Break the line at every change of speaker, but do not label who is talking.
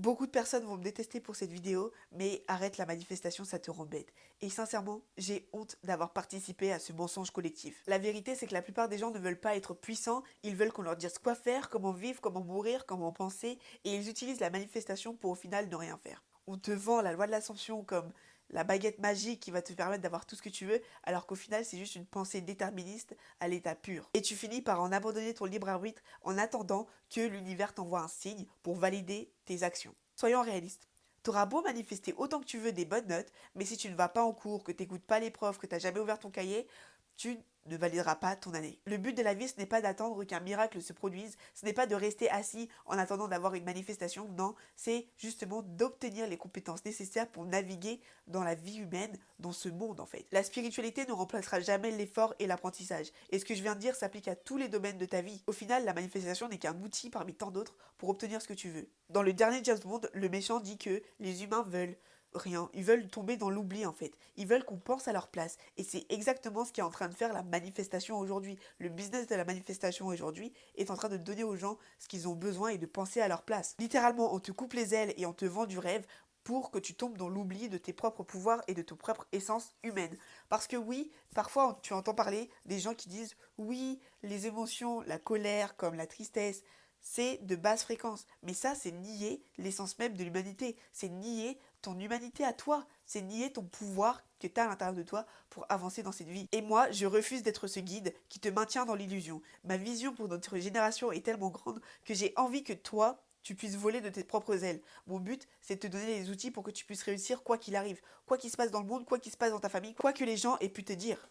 Beaucoup de personnes vont me détester pour cette vidéo, mais arrête la manifestation, ça te rend bête. Et sincèrement, j'ai honte d'avoir participé à ce mensonge collectif. La vérité, c'est que la plupart des gens ne veulent pas être puissants, ils veulent qu'on leur dise quoi faire, comment vivre, comment mourir, comment penser, et ils utilisent la manifestation pour au final ne rien faire. On te vend la loi de l'ascension comme la baguette magique qui va te permettre d'avoir tout ce que tu veux, alors qu'au final c'est juste une pensée déterministe à l'état pur. Et tu finis par en abandonner ton libre arbitre en attendant que l'univers t'envoie un signe pour valider tes actions. Soyons réalistes. T'auras beau manifester autant que tu veux des bonnes notes, mais si tu ne vas pas en cours, que t'écoutes pas les profs, que t'as jamais ouvert ton cahier, tu ne valideras pas ton année. Le but de la vie, ce n'est pas d'attendre qu'un miracle se produise, ce n'est pas de rester assis en attendant d'avoir une manifestation, non, c'est justement d'obtenir les compétences nécessaires pour naviguer dans la vie humaine, dans ce monde en fait. La spiritualité ne remplacera jamais l'effort et l'apprentissage, et ce que je viens de dire s'applique à tous les domaines de ta vie. Au final, la manifestation n'est qu'un outil parmi tant d'autres pour obtenir ce que tu veux. Dans le dernier James Bond, le méchant dit que les humains veulent rien. Ils veulent tomber dans l'oubli en fait. Ils veulent qu'on pense à leur place. Et c'est exactement ce qui est en train de faire la manifestation aujourd'hui. Le business de la manifestation aujourd'hui est en train de donner aux gens ce qu'ils ont besoin et de penser à leur place. Littéralement, on te coupe les ailes et on te vend du rêve pour que tu tombes dans l'oubli de tes propres pouvoirs et de ta propre essence humaine. Parce que oui, parfois tu entends parler des gens qui disent oui, les émotions, la colère comme la tristesse, c'est de basse fréquence. Mais ça, c'est nier l'essence même de l'humanité. C'est nier ton humanité à toi. C'est nier ton pouvoir que tu as à l'intérieur de toi pour avancer dans cette vie. Et moi, je refuse d'être ce guide qui te maintient dans l'illusion. Ma vision pour notre génération est tellement grande que j'ai envie que toi, tu puisses voler de tes propres ailes. Mon but, c'est de te donner les outils pour que tu puisses réussir quoi qu'il arrive. Quoi qu'il se passe dans le monde, quoi qu'il se passe dans ta famille, quoi que les gens aient pu te dire.